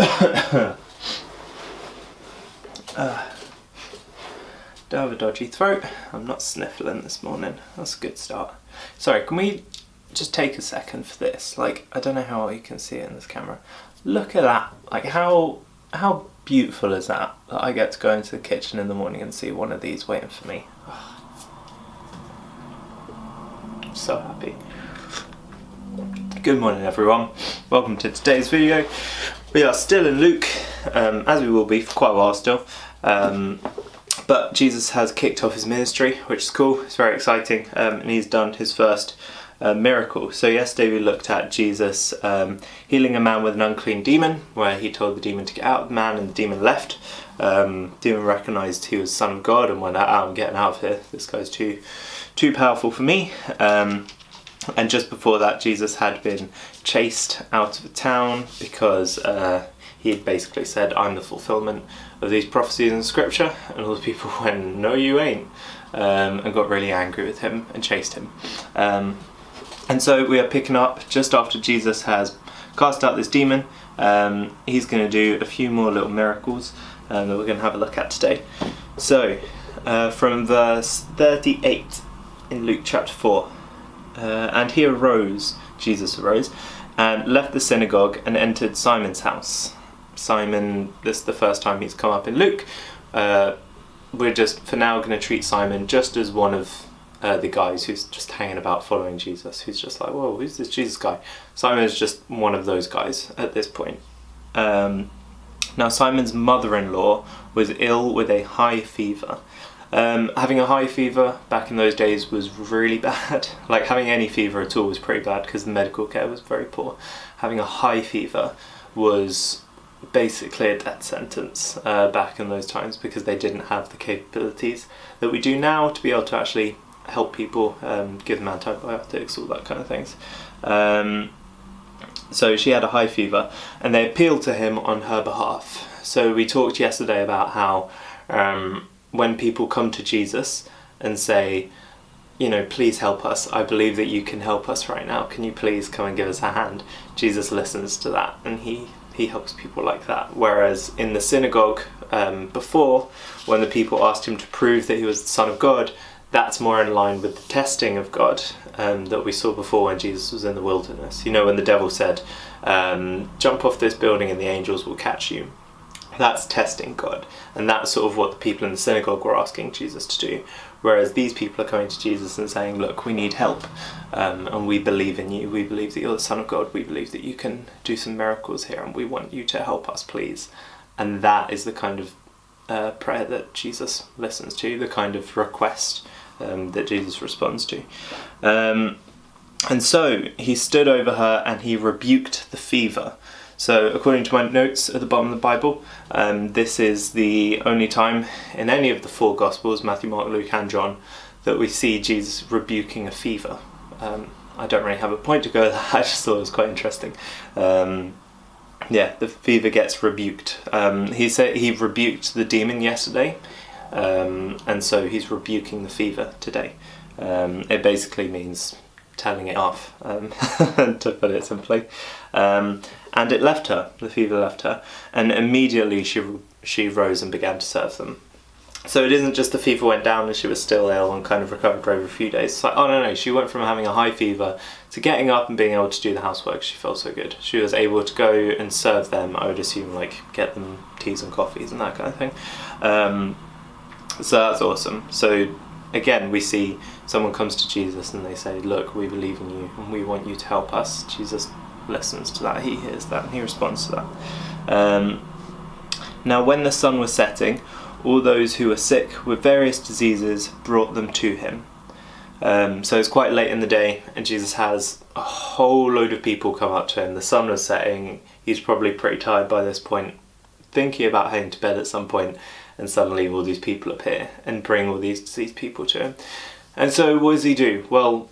Do have a dodgy throat. I'm not sniffling this morning. That's a good start. Sorry, can we just take a second for this? Like, I don't know how well you can see it in this camera. Look at that. Like, how beautiful is that I get to go into the kitchen in the morning and see one of these waiting for me. I'm so happy. Good morning, everyone. Welcome to today's video. We are still in Luke, as we will be for quite a while still. But Jesus has kicked off his ministry, which is cool. It's very exciting, and he's done his first miracle. So yesterday we looked at Jesus healing a man with an unclean demon, where he told the demon to get out of the man, and the demon left. Demon recognised he was the Son of God and went, I'm getting out of here. This guy's too powerful for me. And just before that, Jesus had been chased out of the town because he had basically said, I'm the fulfillment of these prophecies in scripture, and all the people went, no you ain't, and got really angry with him and chased him. And so we are picking up just after Jesus has cast out this demon. He's going to do a few more little miracles that we're going to have a look at today. So from verse 38 in Luke chapter 4, and he arose, Jesus arose, and left the synagogue and entered Simon's house. Simon, this is the first time he's come up in Luke. We're just for now going to treat Simon just as one of the guys who's just hanging about following Jesus, who's just like, whoa, who's this Jesus guy? Simon is just one of those guys at this point. Now Simon's mother-in-law was ill with a high fever. Having a high fever back in those days was really bad. Like, having any fever at all was pretty bad because the medical care was very poor. Having a high fever was basically a death sentence back in those times, because they didn't have the capabilities that we do now to be able to actually help people, give them antibiotics, all that kind of things. So she had a high fever and they appealed to him on her behalf. So we talked yesterday about how when people come to Jesus and say, you know, please help us, I believe that you can help us right now, can you please come and give us a hand? Jesus listens to that and he helps people like that. Whereas in the synagogue before, when the people asked him to prove that he was the Son of God, that's more in line with the testing of God that we saw before when Jesus was in the wilderness. You know, when the devil said, jump off this building and the angels will catch you. That's testing God, and that's sort of what the people in the synagogue were asking Jesus to do. Whereas these people are coming to Jesus and saying, look, we need help, and we believe in you, we believe that you're the Son of God, we believe that you can do some miracles here, and we want you to help us, please. And that is the kind of prayer that Jesus listens to, the kind of request that Jesus responds to. And so he stood over her and he rebuked the fever. So according to my notes at the bottom of the Bible, this is the only time in any of the four Gospels, Matthew, Mark, Luke and John, that we see Jesus rebuking a fever. I don't really have a point to go with that, I just thought it was quite interesting. The fever gets rebuked. He said he rebuked the demon yesterday, and so he's rebuking the fever today. It basically means telling it off, to put it simply. And it left her, the fever left her, and immediately she rose and began to serve them. So it isn't just the fever went down and she was still ill and kind of recovered over a few days. It's like, oh no, she went from having a high fever to getting up and being able to do the housework. She felt so good. She was able to go and serve them, I would assume, like get them teas and coffees and that kind of thing. So that's awesome. So again, we see someone comes to Jesus and they say, look, we believe in you and we want you to help us. Jesus listens to that, he hears that, and he responds to that. Now when the sun was setting, all those who were sick with various diseases brought them to him. So it's quite late in the day and Jesus has a whole load of people come up to him. The sun was setting, he's probably pretty tired by this point, thinking about heading to bed at some point, and suddenly all these people appear and bring all these diseased people to him. And so what does he do? Well,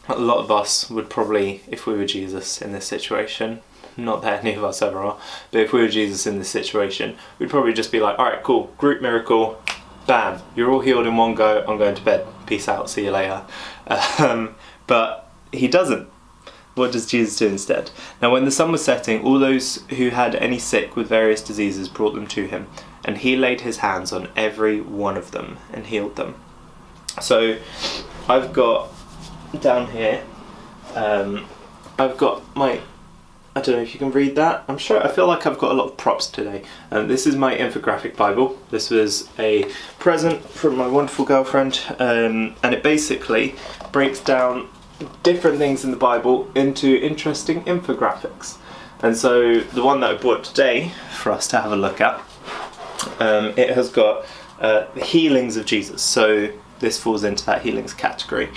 a lot of us would probably, if we were Jesus in this situation, not that any of us ever are, but if we were Jesus in this situation, we'd probably just be like, alright, cool, group miracle, bam, you're all healed in one go, I'm going to bed, peace out, see you later. But he doesn't. what does Jesus do instead? Now when the sun was setting, all those who had any sick with various diseases brought them to him, and he laid his hands on every one of them and healed them. So I've got down here, I've got my, I don't know if you can read that. I feel like I've got a lot of props today. This is my infographic Bible. This was a present from my wonderful girlfriend, and it basically breaks down different things in the Bible into interesting infographics. And so the one that I bought today for us to have a look at, it has got the healings of Jesus. So this falls into that healings category.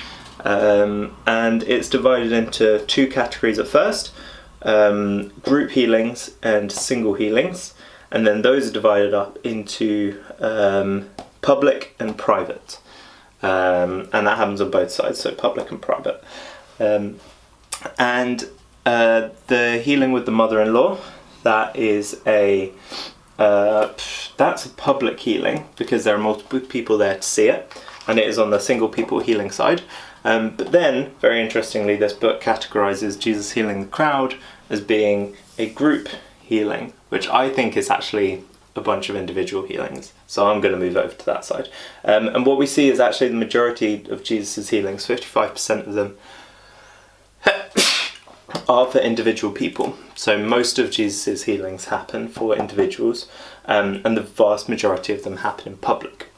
And it's divided into two categories at first. Group healings and single healings, and then those are divided up into public and private, and that happens on both sides, so public and private. And the healing with the mother-in-law, that is that's a public healing because there are multiple people there to see it, and it is on the single people healing side. But then, very interestingly, this book categorises Jesus healing the crowd as being a group healing, which I think is actually a bunch of individual healings. So I'm going to move over to that side. And what we see is actually the majority of Jesus' healings, 55% of them, are for individual people. So most of Jesus' healings happen for individuals, and the vast majority of them happen in public.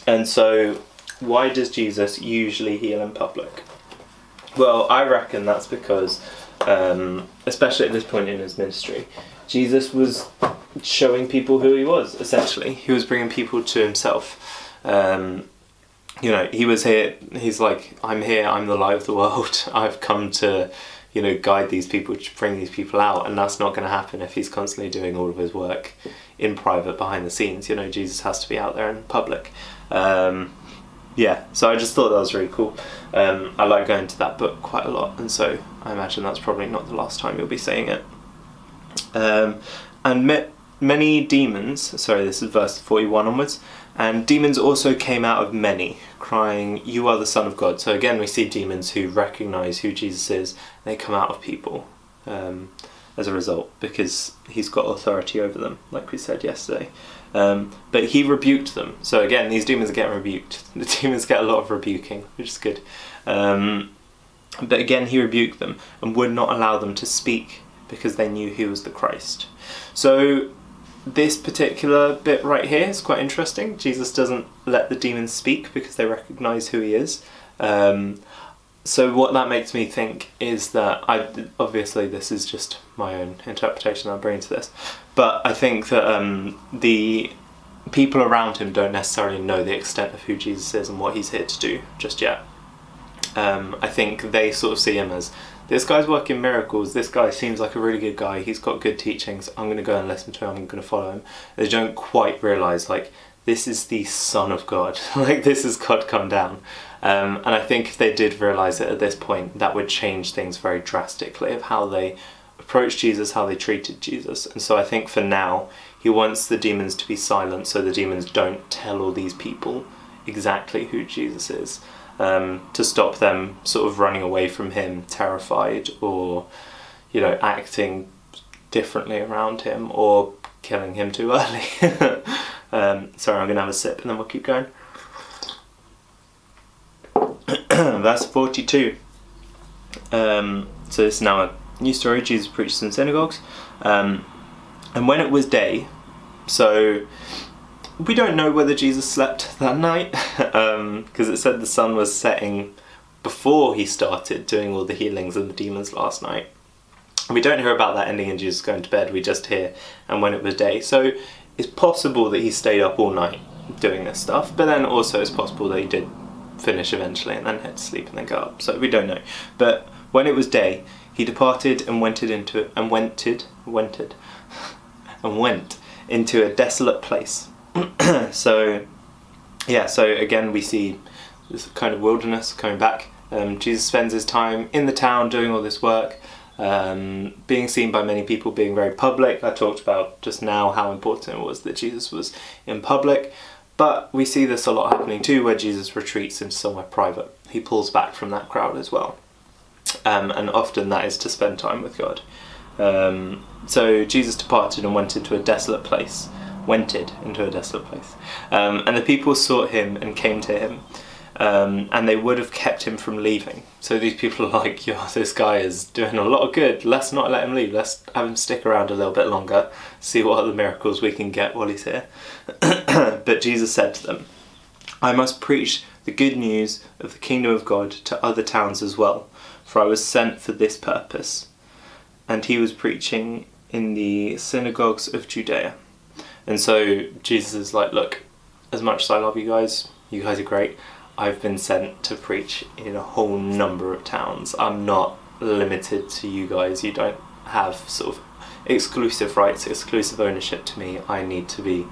And so why does Jesus usually heal in public? Well, I reckon that's because, especially at this point in his ministry, Jesus was showing people who he was, essentially. He was bringing people to himself. He was here, he's like, I'm here, I'm the light of the world. I've come to, guide these people, to bring these people out, and that's not going to happen if he's constantly doing all of his work in private, behind the scenes. Jesus has to be out there in public. So I just thought that was really cool. I like going to that book quite a lot, and so I imagine that's probably not the last time you'll be saying it. And many demons, sorry, this is verse 41 onwards, and demons also came out of many, crying, "You are the Son of God." So again, we see demons who recognise who Jesus is, and they come out of people as a result, because he's got authority over them, like we said yesterday. But he rebuked them. So again, these demons get rebuked. The demons get a lot of rebuking, which is good. But again, he rebuked them and would not allow them to speak because they knew he was the Christ. So this particular bit right here is quite interesting. Jesus doesn't let the demons speak because they recognise who he is. So what that makes me think is that, obviously this is just my own interpretation I'm bringing to this, but I think that the people around him don't necessarily know the extent of who Jesus is and what he's here to do just yet. I think they sort of see him as, this guy's working miracles, this guy seems like a really good guy, he's got good teachings, I'm going to go and listen to him, I'm going to follow him. They don't quite realise, this is the Son of God, this is God come down. And I think if they did realise it at this point, that would change things very drastically of how they approached Jesus, how they treated Jesus. And so I think for now, he wants the demons to be silent so the demons don't tell all these people exactly who Jesus is, to stop them sort of running away from him, terrified, or, acting differently around him, or killing him too early. Sorry, I'm going to have a sip and then we'll keep going. Verse 42. So this is now a new story. Jesus preaches in synagogues. And when it was day, so we don't know whether Jesus slept that night, because it said the sun was setting before he started doing all the healings and the demons last night. We don't hear about that ending in Jesus going to bed, we just hear, and when it was day. So it's possible that he stayed up all night doing this stuff, but then also it's possible that he did finish eventually and then had to sleep and then go up. So we don't know. But when it was day, he departed and went into a desolate place. So again we see this kind of wilderness coming back. Jesus spends his time in the town doing all this work, being seen by many people, being very public. I talked about just now how important it was that Jesus was in public, but we see this a lot happening too, where Jesus retreats into somewhere private. He pulls back from that crowd as well. and often that is to spend time with God. So Jesus departed and went into a desolate place. And the people sought him and came to him, and they would have kept him from leaving. So these people are like, yo, this guy is doing a lot of good, let's not let him leave, let's have him stick around a little bit longer, see what other miracles we can get while he's here. But Jesus said to them, I must preach the good news of the kingdom of God to other towns as well, for I was sent for this purpose. And he was preaching in the synagogues of Judea. And so Jesus is like, look, as much as I love you guys are great, I've been sent to preach in a whole number of towns. I'm not limited to you guys. You don't have sort of exclusive rights, exclusive ownership to me. I need to be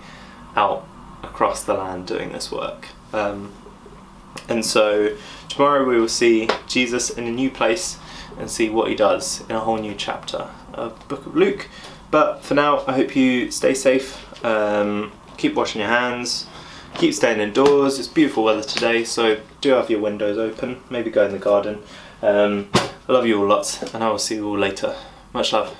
out across the land doing this work. And so tomorrow we will see Jesus in a new place and see what he does in a whole new chapter of the book of Luke. But for now, I hope you stay safe, keep washing your hands, keep staying indoors. It's beautiful weather today, so do have your windows open, maybe go in the garden. I love you all lots, and I will see you all later. Much love.